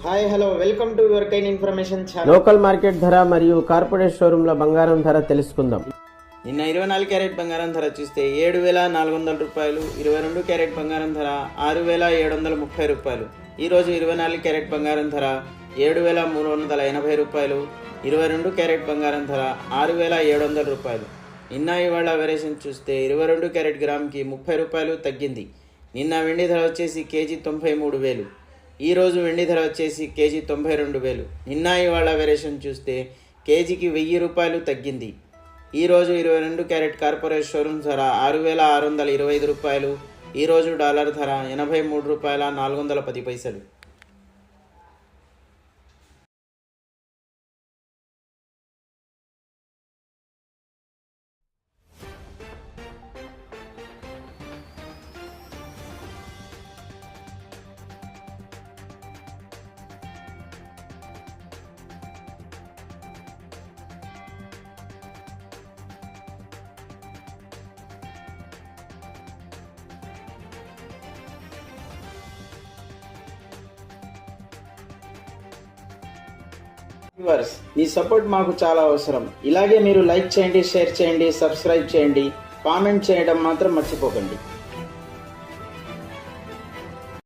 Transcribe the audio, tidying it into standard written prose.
Hi hello welcome to your kind information channel. Local market ధర మరియు corporate షోరూమ్ల బంగారం ధర తెలుసుకుందాం. నిన్న 24 క్యారెట్ బంగారం ధర చూస్తే 7,400 రూపాయలు, 22 క్యారెట్ బంగారం ధర 6,730 రూపాయలు. ఈరోజు 24 క్యారెట్ బంగారం ధర 7,380 రూపాయలు, 22 క్యారెట్ బంగారం ధర 6,700 రూపాయలు. నిన్న ఇవాళ వేరియేషన్ చూస్తే 22 క్యారెట్ గ్రామ్కి 30 రూపాయలు తగ్గింది. నిన్న వెండి ధర వచ్చేసి కేజీ 93,000. ఈరోజు వెండి ధర వచ్చేసి కేజీ 92,000. నిన్న ఇవాళ వేరియేషన్ చూస్తే కేజీకి 1,000 రూపాయలు తగ్గింది. ఈరోజు 22 క్యారెట్ కార్పొరేట్ షోరూమ్ ధర 6,625 రూపాయలు. ఈరోజు డాలర్ ధర 83 రూపాయల 410 పైసలు. వ్యూవర్స్, మీ సపోర్ట్ మాకు చాలా అవసరం. ఇలాగే మీరు లైక్ చేయండి, షేర్ చేయండి, సబ్స్క్రైబ్ చేయండి, కామెంట్ చేయడం మాత్రం మర్చిపోకండి.